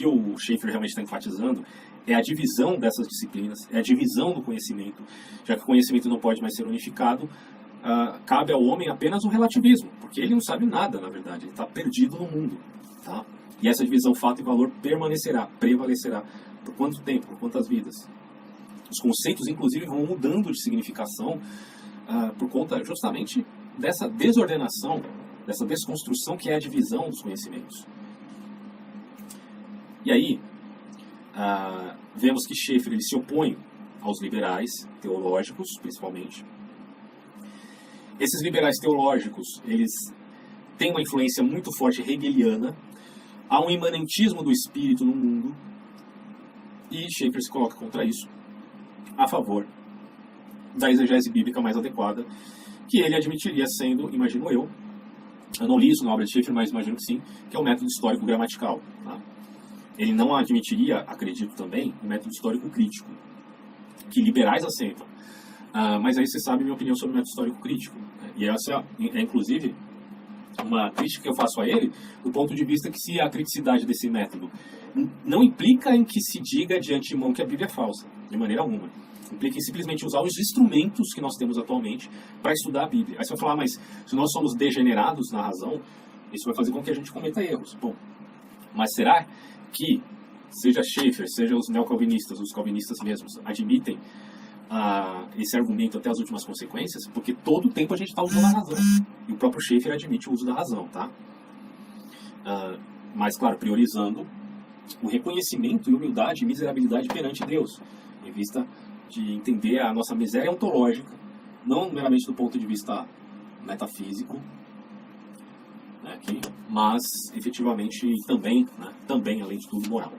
o Schaeffer realmente está enfatizando é a divisão dessas disciplinas, é a divisão do conhecimento. Já que o conhecimento não pode mais ser unificado, cabe ao homem apenas o relativismo, porque ele não sabe nada, na verdade, ele está perdido no mundo, tá? E essa divisão fato e valor prevalecerá. Por quanto tempo? Por quantas vidas? Os conceitos, inclusive, vão mudando de significação por conta justamente dessa desordenação, dessa desconstrução que é a divisão dos conhecimentos. E aí, vemos que Schaeffer ele se opõe aos liberais teológicos, principalmente. Esses liberais teológicos, eles têm uma influência muito forte hegeliana, há um imanentismo do espírito no mundo, e Schaeffer se coloca contra isso, a favor da exegese bíblica mais adequada, que ele admitiria sendo, imagino eu não li isso na obra de Schaeffer, mas imagino que sim, que é o método histórico gramatical. Tá? Ele não admitiria, acredito também, o método histórico crítico, que liberais aceitam. Mas aí você sabe minha opinião sobre o método histórico crítico. Né? E essa é, inclusive, uma crítica que eu faço a ele, do ponto de vista que se a criticidade desse método não implica em que se diga de antemão que a Bíblia é falsa, de maneira alguma. Implica em simplesmente usar os instrumentos que nós temos atualmente para estudar a Bíblia. Aí você vai falar, mas se nós somos degenerados na razão, isso vai fazer com que a gente cometa erros. Bom, mas será que, seja Schaeffer, seja os neocalvinistas, os calvinistas mesmos, admitem esse argumento até as últimas consequências? Porque todo o tempo a gente está usando a razão. E o próprio Schaeffer admite o uso da razão, tá? Mas, claro, priorizando o reconhecimento e humildade e miserabilidade perante Deus, em vista de entender a nossa miséria ontológica, não meramente do ponto de vista metafísico, né, aqui, mas efetivamente também, além de tudo, moral.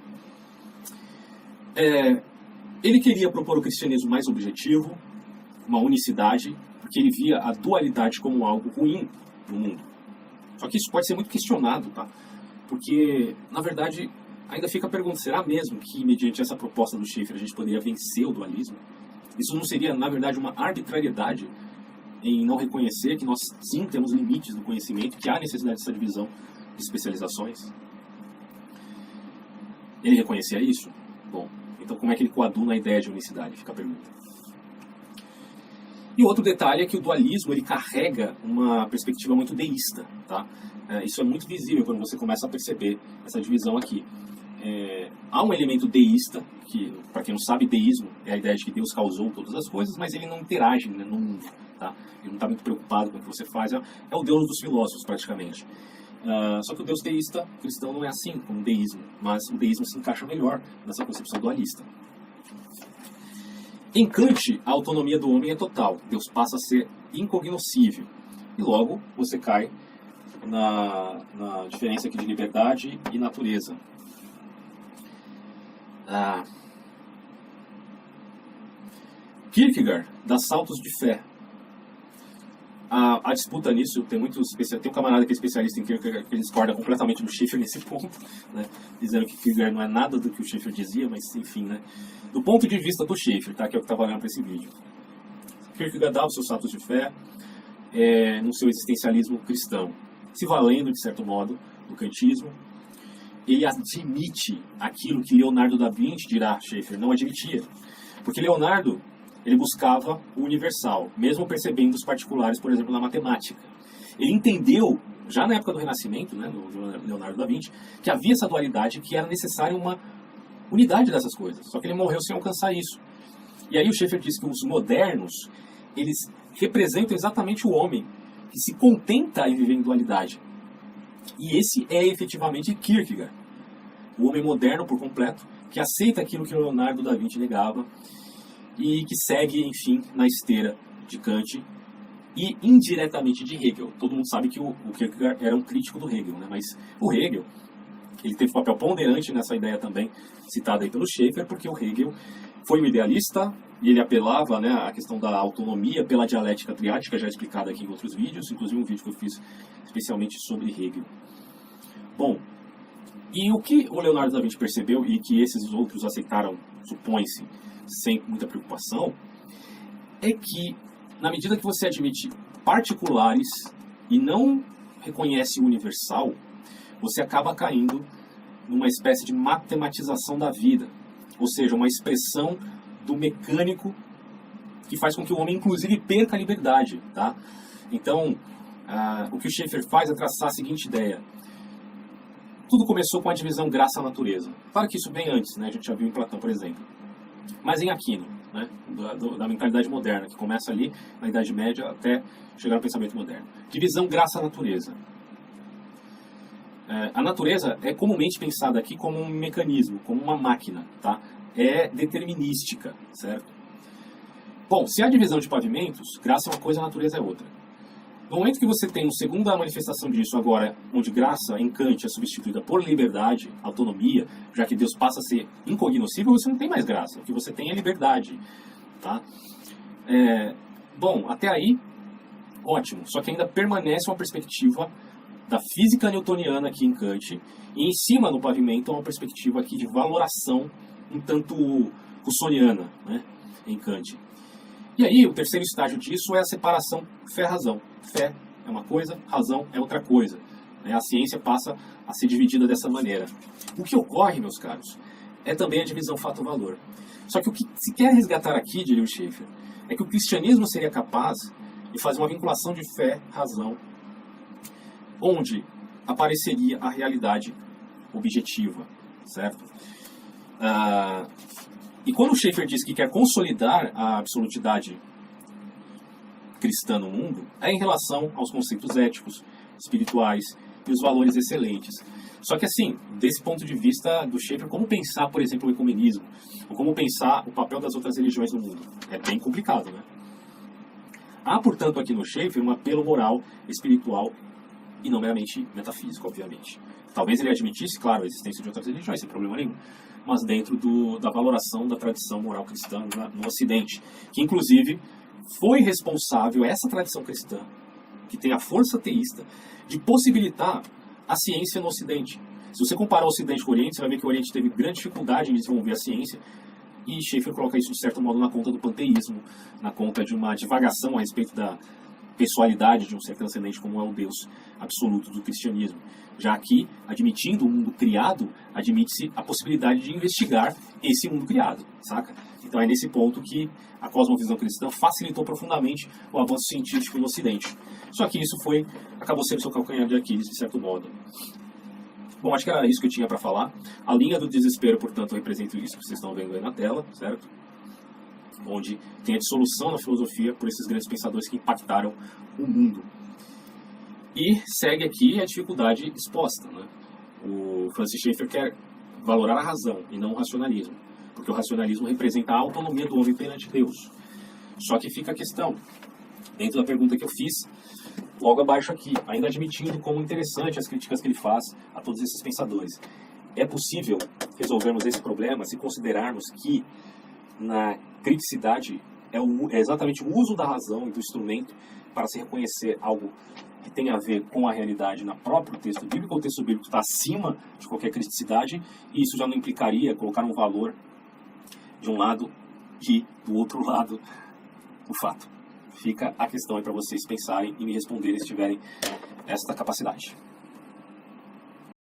Ele queria propor o cristianismo mais objetivo, uma unicidade, porque ele via a dualidade como algo ruim no mundo. Só que isso pode ser muito questionado, tá? Porque, na verdade, ainda fica a pergunta, será mesmo que, mediante essa proposta do Schaeffer, a gente poderia vencer o dualismo? Isso não seria, na verdade, uma arbitrariedade em não reconhecer que nós, sim, temos limites no conhecimento, que há necessidade dessa divisão de especializações? Ele reconhecia isso? Bom, então como é que ele coaduna a ideia de unicidade? Fica a pergunta. E outro detalhe é que o dualismo ele carrega uma perspectiva muito deísta, tá? Isso é muito visível quando você começa a perceber essa divisão aqui. Há um elemento deísta, que, para quem não sabe, deísmo é a ideia de que Deus causou todas as coisas, mas ele não interage, né, no mundo. Tá? Ele não está muito preocupado com o que você faz. É o Deus dos filósofos, praticamente. Só que o Deus deísta cristão não é assim, como o deísmo, mas o deísmo se encaixa melhor nessa concepção dualista. Em Kant, a autonomia do homem é total. Deus passa a ser incognoscível. E logo você cai na diferença aqui de liberdade e natureza. Kierkegaard dá saltos de fé. A disputa nisso, tem um camarada que é especialista em Kierkegaard que ele discorda completamente do Schaeffer nesse ponto, né, dizendo que Kierkegaard não é nada do que o Schaeffer dizia, mas enfim, né, do ponto de vista do Schaeffer, tá, que é o que está valendo para esse vídeo. Kierkegaard dá os seus saltos de fé no seu existencialismo cristão, se valendo, de certo modo, do kantismo. Ele admite aquilo que Leonardo da Vinci, dirá Schaeffer, não admitia. Porque Leonardo, ele buscava o universal, mesmo percebendo os particulares, por exemplo, na matemática. Ele entendeu, já na época do Renascimento, né, do Leonardo da Vinci, que havia essa dualidade, que era necessária uma unidade dessas coisas. Só que ele morreu sem alcançar isso. E aí o Schaeffer diz que os modernos, eles representam exatamente o homem, que se contenta em viver em dualidade. E esse é efetivamente Kierkegaard, o homem moderno por completo, que aceita aquilo que Leonardo da Vinci negava e que segue, enfim, na esteira de Kant e indiretamente de Hegel. Todo mundo sabe que o Kierkegaard era um crítico do Hegel, né? Mas o Hegel, ele teve um papel ponderante nessa ideia também, citada aí pelo Schaeffer, porque o Hegel foi um idealista e ele apelava, né, à questão da autonomia pela dialética triádica, já explicada aqui em outros vídeos, inclusive um vídeo que eu fiz especialmente sobre Hegel. Bom, e o que o Leonardo da Vinci percebeu e que esses outros aceitaram, supõe-se, sem muita preocupação, é que na medida que você admite particulares e não reconhece o universal, você acaba caindo numa espécie de matematização da vida, ou seja, uma expressão do mecânico que faz com que o homem, inclusive, perca a liberdade. Tá? Então, o que o Schaeffer faz é traçar a seguinte ideia. Tudo começou com a divisão graça-natureza. Claro que isso bem antes, né? A gente já viu em Platão, por exemplo. Mas em Aquino, né, da mentalidade moderna, que começa ali na Idade Média até chegar ao pensamento moderno. Divisão graça-natureza. A natureza é comumente pensada aqui como um mecanismo, como uma máquina, tá? É determinística, certo? Bom, se há divisão de pavimentos, graça é uma coisa, a natureza é outra. No momento que você tem uma segunda manifestação disso agora, onde graça em Kant é substituída por liberdade, autonomia, já que Deus passa a ser incognoscível, você não tem mais graça. O que você tem é liberdade, tá? Bom, até aí, ótimo. Só que ainda permanece uma perspectiva da física newtoniana aqui em Kant, e em cima no pavimento uma perspectiva aqui de valoração um tanto russoniana, né, em Kant. E aí o terceiro estágio disso é a separação fé-razão. Fé é uma coisa, razão é outra coisa, né? A ciência passa a ser dividida dessa maneira. O que ocorre, meus caros, é também a divisão fato-valor. Só que o que se quer resgatar aqui, diria o Schaeffer, é que o cristianismo seria capaz de fazer uma vinculação de fé, razão, onde apareceria a realidade objetiva, certo? E quando o Schaeffer diz que quer consolidar a absolutidade cristã no mundo, é em relação aos conceitos éticos, espirituais e os valores excelentes. Só que assim, desse ponto de vista do Schaeffer, como pensar, por exemplo, o ecumenismo, ou como pensar o papel das outras religiões no mundo? É bem complicado, né? Há, portanto, aqui no Schaeffer um apelo moral, espiritual e não meramente metafísico, obviamente. Talvez ele admitisse, claro, a existência de outras religiões, sem problema nenhum, mas dentro da valoração da tradição moral cristã no Ocidente, que inclusive foi responsável, essa tradição cristã, que tem a força teísta, de possibilitar a ciência no Ocidente. Se você comparar o Ocidente com o Oriente, você vai ver que o Oriente teve grande dificuldade em desenvolver a ciência, e Schaeffer coloca isso, de certo modo, na conta do panteísmo, na conta de uma divagação a respeito da pessoalidade de um ser transcendente como é o Deus absoluto do cristianismo. Já aqui, admitindo o mundo criado, admite-se a possibilidade de investigar esse mundo criado, saca? Então é nesse ponto que a cosmovisão cristã facilitou profundamente o avanço científico no Ocidente. Só que isso acabou sendo seu calcanhar de Aquiles, de certo modo. Bom, acho que era isso que eu tinha para falar. A linha do desespero, portanto, representa isso que vocês estão vendo aí na tela, certo? Onde tem a dissolução na filosofia por esses grandes pensadores que impactaram o mundo. E segue aqui a dificuldade exposta, né? O Francis Schaeffer quer valorar a razão e não o racionalismo, porque o racionalismo representa a autonomia do homem perante Deus. Só que fica a questão, dentro da pergunta que eu fiz, logo abaixo aqui, ainda admitindo como interessante as críticas que ele faz a todos esses pensadores. É possível resolvermos esse problema se considerarmos que na criticidade é exatamente o uso da razão e do instrumento para se reconhecer algo que tem a ver com a realidade na próprio texto bíblico, ou o texto bíblico está acima de qualquer criticidade, e isso já não implicaria colocar um valor de um lado e do outro lado o fato. Fica a questão aí para vocês pensarem e me responderem se tiverem esta capacidade.